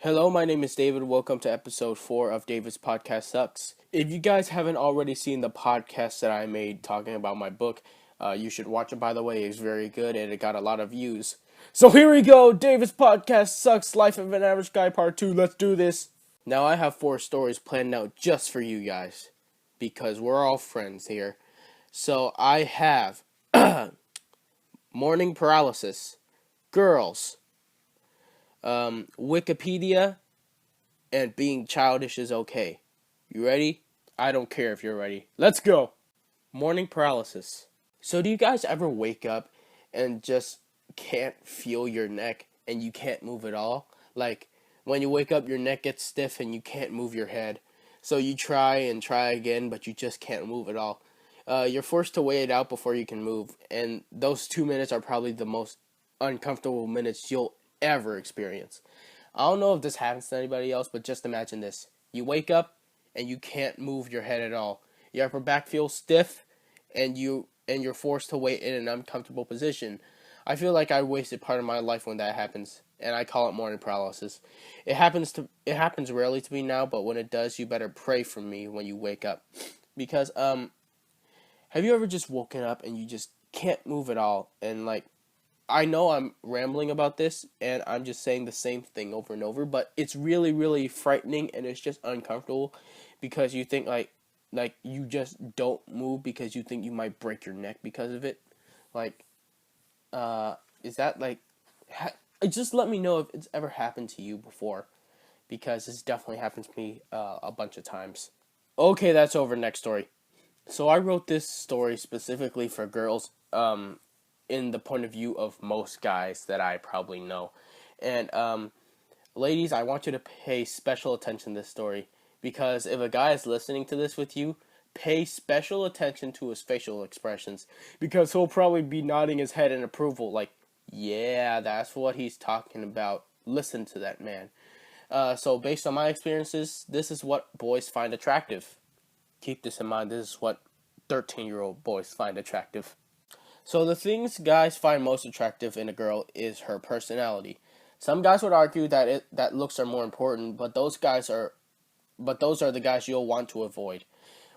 Hello, my name is David. Welcome to episode 4 of David's podcast Suckz. If you guys haven't already seen the podcast that I made talking about my book, you should watch it, by the way. It's very good and it got a lot of views. So here we go, David's podcast Suckz, Life of an Average Guy Part 2. Let's do this. Now I have 4 stories planned out just for you guys because we're all friends here. So I have morning paralysis, girls, Wikipedia, and being childish is okay. You ready? I don't care if you're ready. Let's go! Morning paralysis. So do you guys ever wake up and just can't feel your neck and you can't move at all? Like, when you wake up, your neck gets stiff and you can't move your head. So you try and try again, but you just can't move at all. You're forced to wait it out before you can move, and those 2 minutes are probably the most uncomfortable minutes you'll ever experience. I don't know if this happens to anybody else, but just imagine this. You wake up and you can't move your head at all. Your upper back feels stiff and you're forced to wait in an uncomfortable position. I feel like I wasted part of my life when that happens, and I call it morning paralysis. It happens rarely to me now, but when it does, you better pray for me when you wake up. Because have you ever just woken up and you just can't move at all, and like, I know I'm rambling about this and I'm just saying the same thing over and over, but it's really, really frightening and it's just uncomfortable because you think like you just don't move because you think you might break your neck because of it. Like, is that like, just let me know if it's ever happened to you before, because it's definitely happened to me a bunch of times. Okay, that's over. Next story. So I wrote this story specifically for girls, in the point of view of most guys that I probably know. And ladies, I want you to pay special attention to this story, because if a guy is listening to this with you, pay special attention to his facial expressions, because he'll probably be nodding his head in approval like, yeah, that's what he's talking about. Listen to that man. So based on my experiences, this is what boys find attractive. Keep this in mind. This is what 13-year-old boys find attractive. So the things guys find most attractive in a girl is her personality. Some guys would argue that looks are more important, but those are the guys you'll want to avoid.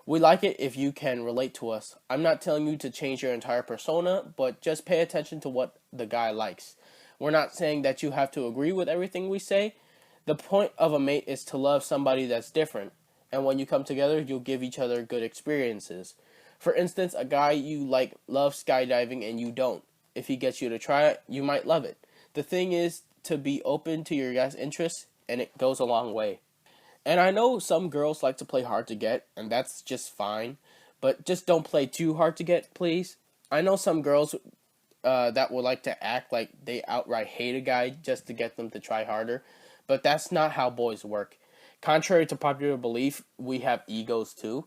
We like it if you can relate to us. I'm not telling you to change your entire persona, but just pay attention to what the guy likes. We're not saying that you have to agree with everything we say. The point of a mate is to love somebody that's different, and when you come together, you'll give each other good experiences. For instance, a guy you like loves skydiving and you don't. If he gets you to try it, you might love it. The thing is to be open to your guys' interests, and it goes a long way. And I know some girls like to play hard to get, and that's just fine. But just don't play too hard to get, please. I know some girls that would like to act like they outright hate a guy just to get them to try harder. But that's not how boys work. Contrary to popular belief, we have egos too.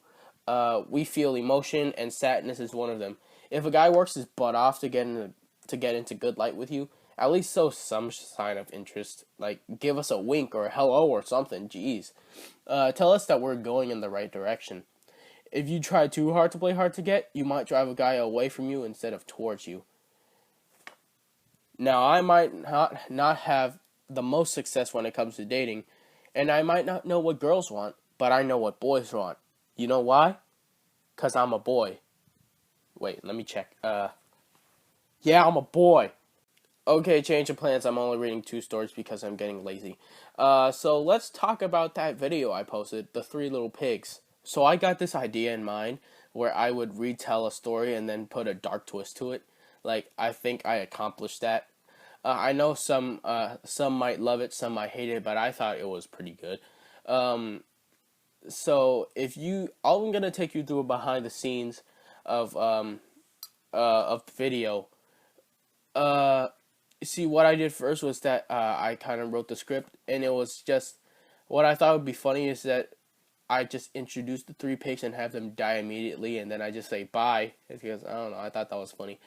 We feel emotion, and sadness is one of them. If a guy works his butt off to get into good light with you, at least show some sign of interest. Like, give us a wink or a hello or something. Jeez. Tell us that we're going in the right direction. If you try too hard to play hard to get, you might drive a guy away from you instead of towards you. Now, I might not have the most success when it comes to dating, and I might not know what girls want, but I know what boys want. You know why? 'Cause I'm a boy. Wait, let me check. Yeah, I'm a boy. Okay, change of plans. I'm only reading 2 stories because I'm getting lazy. So let's talk about that video I posted, The 3 Little Pigs. So I got this idea in mind where I would retell a story and then put a dark twist to it. Like, I think I accomplished that. I know some might love it, some might hate it, but I thought it was pretty good. So I'm gonna take you through behind the scenes of the video. See, what I did first was that I kind of wrote the script, and it was just, what I thought would be funny is that I just introduce the 3 pigs and have them die immediately, and then I just say bye, because I don't know, I thought that was funny.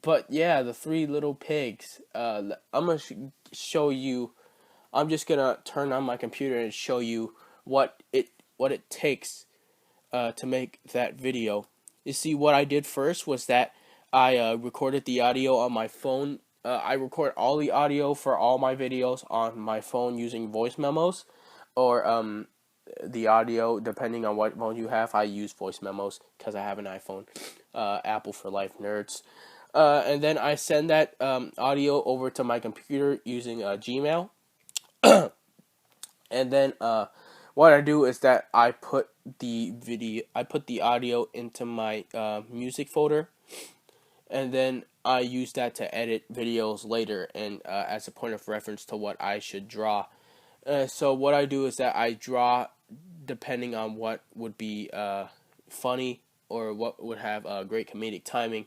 But yeah, the 3 little pigs. I'm gonna show you. I'm just gonna turn on my computer and show you what it takes to make that video. You see, what I did first was that I recorded the audio on my phone I record all the audio for all my videos on my phone using voice memos, or the audio depending on what phone you have. I use voice memos because I have an iPhone. Apple for life, nerds. And then I send that audio over to my computer using Gmail. And then what I do is that I put the audio into my music folder, and then I use that to edit videos later, and as a point of reference to what I should draw. So what I do is that I draw depending on what would be funny or what would have great comedic timing.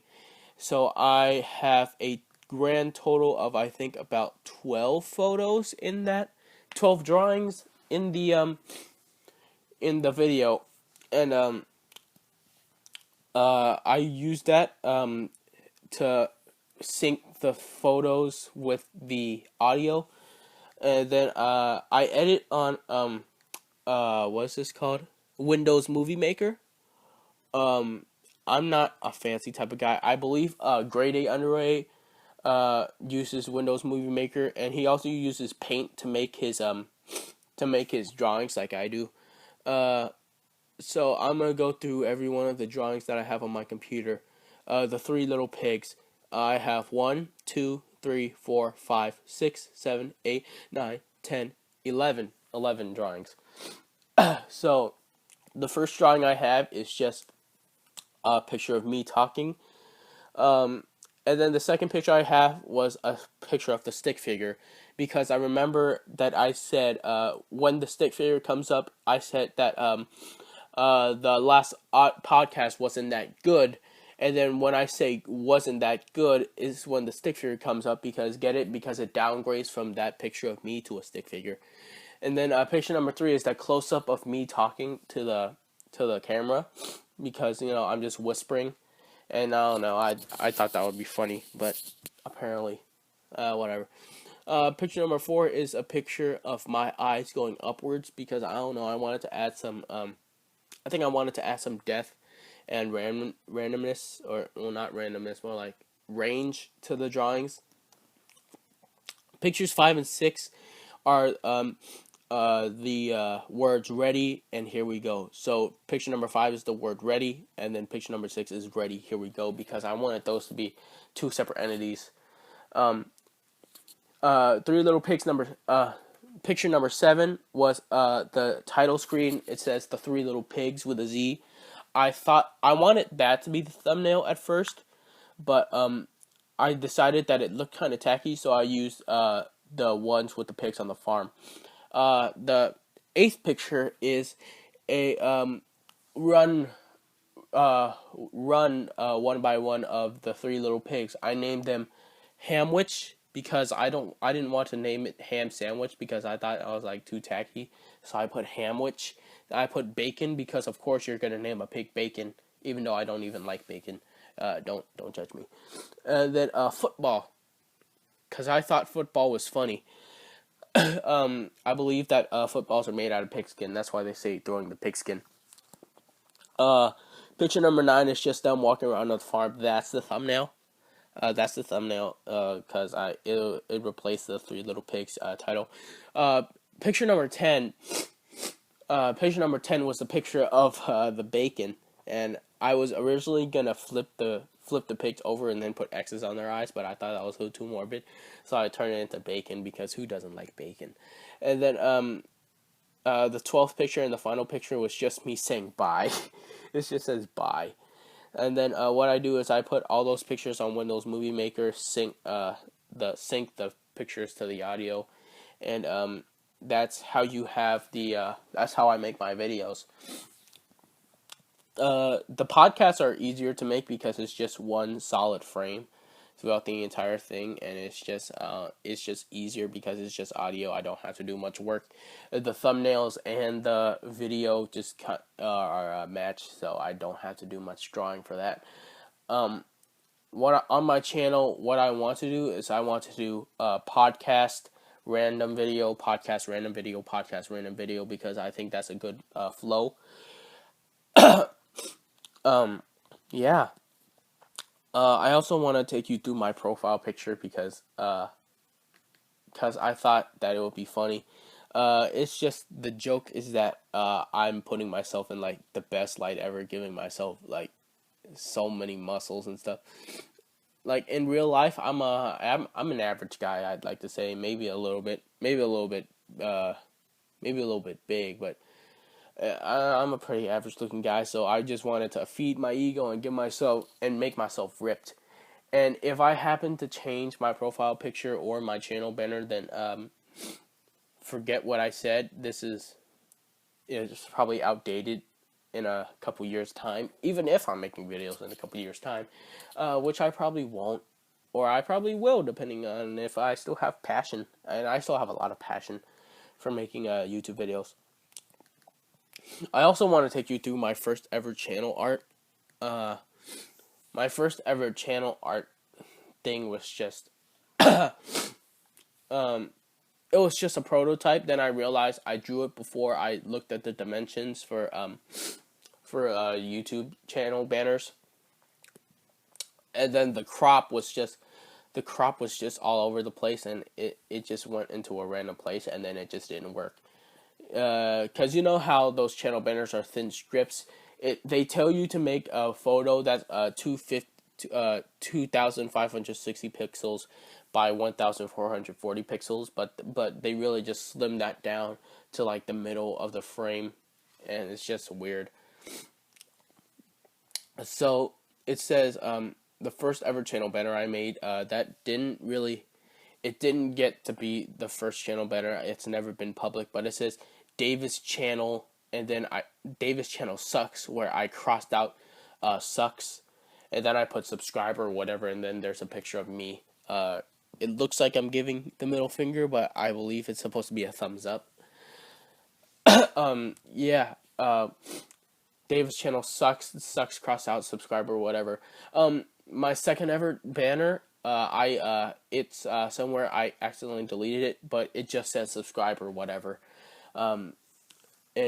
So I have a grand total of, I think, about 12 photos in that, 12 drawings in the video, and I use that to sync the photos with the audio, and then I edit on what's this called? Windows Movie Maker. Um, I'm not a fancy type of guy. I believe Grade A Underway uses Windows Movie Maker, and he also uses Paint to make his drawings like I do. So I'm gonna go through every one of the drawings that I have on my computer. The three little pigs. I have 1, 2, 3, 4, 5, 6, 7, 8, 9, 10, 11. 11 drawings. So the first drawing I have is just a picture of me talking. And then the second picture I have was a picture of the stick figure, because I remember that I said when the stick figure comes up, I said that the last podcast wasn't that good, and then when I say wasn't that good is when the stick figure comes up, because get it, because it downgrades from that picture of me to a stick figure. And then picture number 3 is that close up of me talking to the camera, because I'm just whispering, and I don't know, I thought that would be funny, but apparently, whatever. Picture number 4 is a picture of my eyes going upwards, because I don't know, I wanted to add some I think I wanted to add some depth and randomness, or well, not randomness, more like range to the drawings. Pictures 5 and 6 are the words ready and here we go. So picture number 5 is the word ready, and then picture number 6 is ready, here we go, because I wanted those to be two separate entities. Three Little Pigs picture number 7 was the title screen. It says the Three Little Pigs with a Z. I thought I wanted that to be the thumbnail at first, but I decided that it looked kind of tacky, so I used the ones with the pigs on the farm. The 8th picture is a run one by one of the Three Little Pigs. I named them Hamwich, because I didn't want to name it Ham Sandwich, because I thought I was like too tacky. So I put Hamwich. I put Bacon, because of course you're gonna name a pig Bacon, even though I don't even like bacon. Don't judge me. And then Football, because I thought football was funny. I believe that footballs are made out of pigskin. That's why they say throwing the pigskin. Picture number 9 is just them walking around on the farm. That's the thumbnail. Because it replaced the Three Little Pigs title. Picture number 10. Picture number 10 was the picture of the bacon, and I was originally gonna flip the pigs over and then put X's on their eyes, but I thought that was a little too morbid, so I turned it into bacon, because who doesn't like bacon? And then the 12th picture and the final picture was just me saying bye. It just says bye. And then what I do is I put all those pictures on Windows Movie Maker, sync the pictures to the audio, and that's how you have that's how I make my videos. The podcasts are easier to make because it's just one solid frame throughout the entire thing, and it's just easier because it's just audio. I don't have to do much work. The thumbnails and the video just are matched, so I don't have to do much drawing for that. On my channel, what I want to do is I want to do podcast random video, podcast random video, podcast random video, because I think that's a good flow. Yeah. I also want to take you through my profile picture because I thought that it would be funny. It's just the joke is that I'm putting myself in like the best light ever, giving myself like so many muscles and stuff. Like in real life, I'm an average guy. I'd like to say uh, maybe a little bit big, but I'm a pretty average looking guy. So I just wanted to feed my ego and give myself and make myself ripped. And if I happen to change my profile picture or my channel banner, then forget what I said. This is it's probably outdated in a couple years time, even if I'm making videos in a couple years time, which I probably won't, or I probably will, depending on if I still have passion, and I still have a lot of passion for making YouTube videos. I also want to take you through my first ever channel art. Uh, my first ever channel art thing was just um, it was just a prototype. Then I realized I drew it before I looked at the dimensions for YouTube channel banners, and then the crop was just all over the place, and it just went into a random place, and then it just didn't work. Because you know how those channel banners are thin strips. They tell you to make a photo that's 2,560 pixels by 1,440 pixels, but they really just slim that down to like the middle of the frame, and it's just weird. So it says the first ever channel banner I made, it didn't get to be the first channel banner. It's never been public, but it says Davis channel, and then Davis channel sucks, where I crossed out sucks, and then I put subscriber or whatever, and then there's a picture of me. It looks like I'm giving the middle finger, but I believe it's supposed to be a thumbs up. Yeah. Davis channel sucks cross out subscriber or whatever. My second ever banner, it's somewhere I accidentally deleted it, but it just says subscribe or whatever. And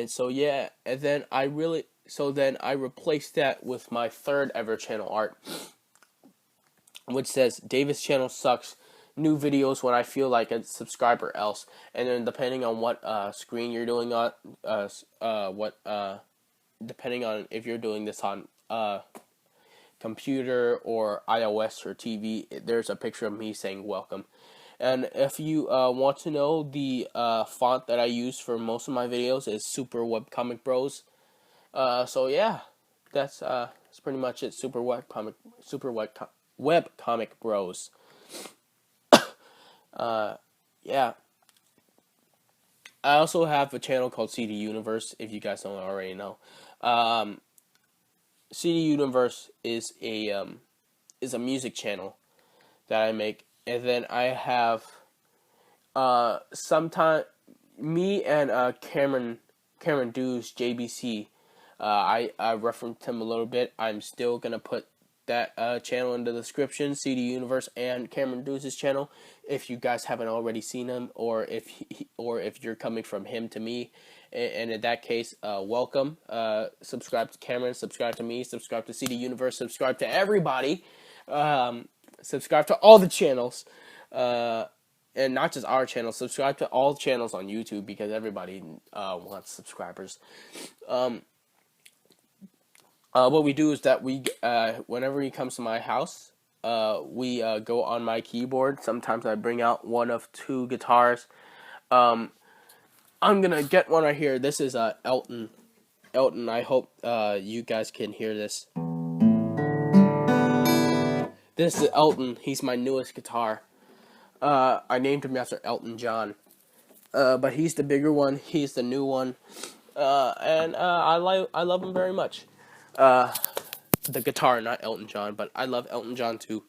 so yeah, and then I replaced that with my third ever channel art, which says Davis channel sucks. New videos when I feel like a subscriber else, and then depending on what screen you're doing on, depending on if you're doing this on computer or iOS or TV, there's a picture of me saying welcome. And if you want to know, the font that I use for most of my videos is Super Webcomic Bros. So yeah, that's pretty much it. Web Comic Bros. Yeah. I also have a channel called CD Universe. If you guys don't already know, CD Universe is a music channel that I make, and then I have sometime me and Cameron Dews JBC. I referenced him a little bit. I'm still gonna put that channel in the description, CD Universe and Cameron Dews' channel, if you guys haven't already seen him, or if you're coming from him to me, and in that case, welcome. Subscribe to Cameron, subscribe to me, subscribe to CD Universe, subscribe to everybody, subscribe to all the channels, and not just our channel. Subscribe to all channels on YouTube, because everybody wants subscribers. What we do is that whenever he comes to my house, we go on my keyboard. Sometimes I bring out one of two guitars. I'm gonna get one right here. This is Elton. Elton, I hope you guys can hear this. This is Elton. He's my newest guitar. I named him after Elton John. But he's the bigger one. He's the new one. And I love him very much. The guitar, not Elton John, but I love Elton John too.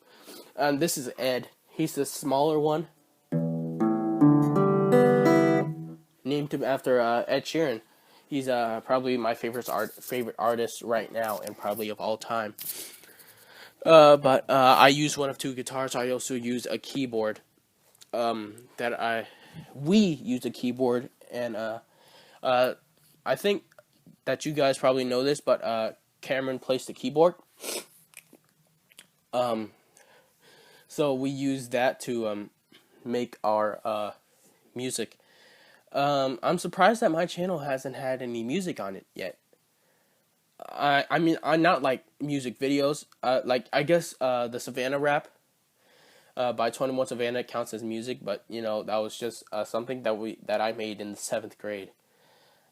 And this is Ed. He's the smaller one. Named him after Ed Sheeran. He's probably my favorite artist right now, and probably of all time. But I use one of two guitars. I also use a keyboard. We use a keyboard, and I think that you guys probably know this, but Cameron plays the keyboard. Um, so we use that to make our music. I'm surprised that my channel hasn't had any music on it yet. I mean, I not like music videos. Like I guess the Savannah rap by 21 Savannah counts as music, but you know that was just something that I made in the seventh grade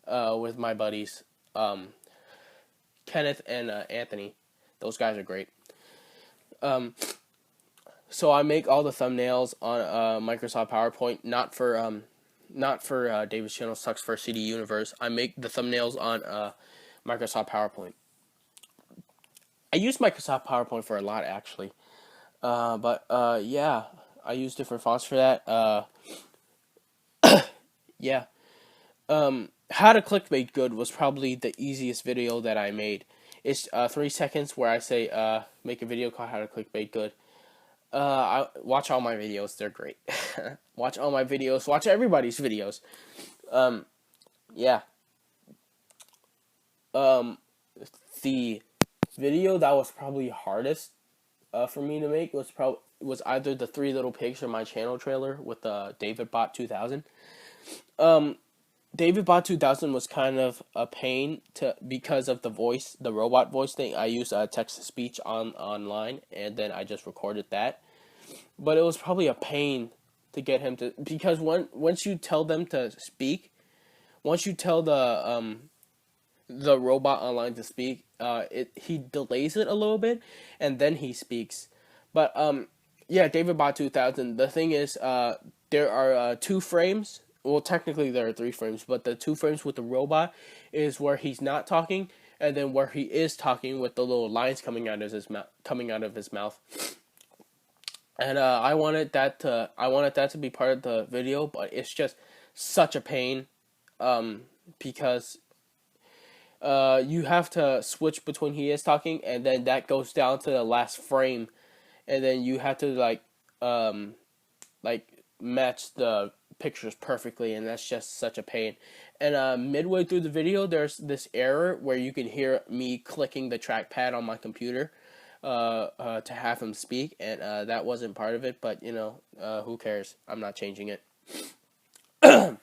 with my buddies, um, Kenneth and Anthony. Those guys are great. Um, so I make all the thumbnails on Microsoft PowerPoint, not for David's channel Suckz for CD Universe. I make the thumbnails on Microsoft PowerPoint. I use Microsoft PowerPoint for a lot actually, but yeah, I use different fonts for that. Yeah, how to clickbait good was probably the easiest video that I made. It's 3 seconds where I say make a video called how to clickbait good. I watch all my videos; they're great. Watch all my videos. Watch everybody's videos. Um, yeah. Um, the video that was probably hardest for me to make was either the Three Little Pigs or my channel trailer with David Bot 2000. Um, David Bot 2000 was kind of a pain to because of the robot voice thing. I used text to speech online, and then I just recorded that. But it was probably a pain to get him to, because once you tell them to speak, once you tell the robot online to speak, he delays it a little bit, and then he speaks. But yeah, David Bot 2000. The thing is, there are 2 frames. Well, technically there are 3 frames, but the 2 frames with the robot is where he's not talking, and then where he is talking with the little lines coming out of his mouth. And I wanted that to be part of the video, but it's just such a pain, because you have to switch between he is talking, and then that goes down to the last frame, and then you have to like match the pictures perfectly, and that's just such a pain. And midway through the video, there's this error where you can hear me clicking the trackpad on my computer to have him speak, and that wasn't part of it, but you know, who cares? I'm not changing it. And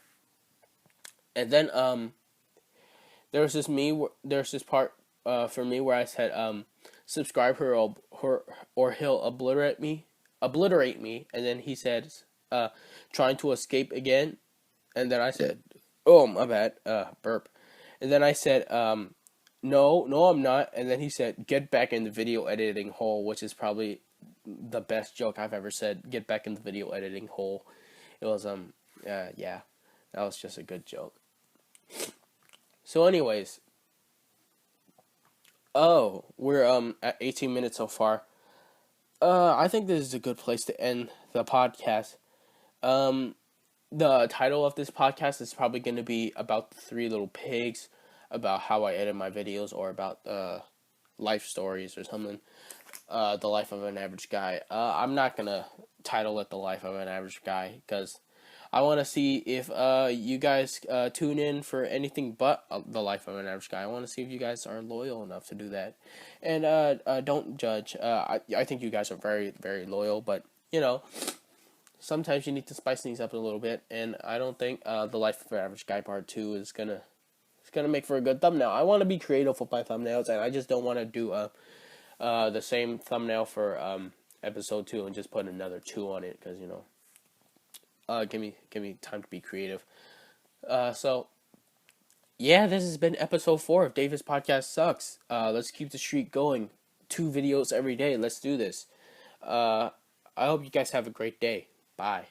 then there's this part for me where I said subscribe or he'll obliterate me, and then he said trying to escape again, and then I said, oh my bad, burp, and then I said no, I'm not, and then he said get back in the video editing hole, which is probably the best joke I've ever said. Get back in the video editing hole. It was yeah, that was just a good joke. So anyways, oh, we're at 18 minutes so far. I think this is a good place to end the podcast. The title of this podcast is probably going to be about the Three Little Pigs, about how I edit my videos, or about life stories or something. The life of an average guy. I'm not gonna title it the life of an average guy, because I want to see if you guys tune in for anything but the life of an average guy. I want to see if you guys are loyal enough to do that, and don't judge. I think you guys are very, very loyal, but you know, sometimes you need to spice things up a little bit, and I don't think the life of an average guy part 2 is gonna make for a good thumbnail. I want to be creative with my thumbnails, and I just don't want to do the same thumbnail for episode 2 and just put another 2 on it, because you know. Give me time to be creative. So yeah, this has been episode 4 of David's Podcast Sucks. Let's keep the streak going. 2 videos every day. Let's do this. I hope you guys have a great day. Bye.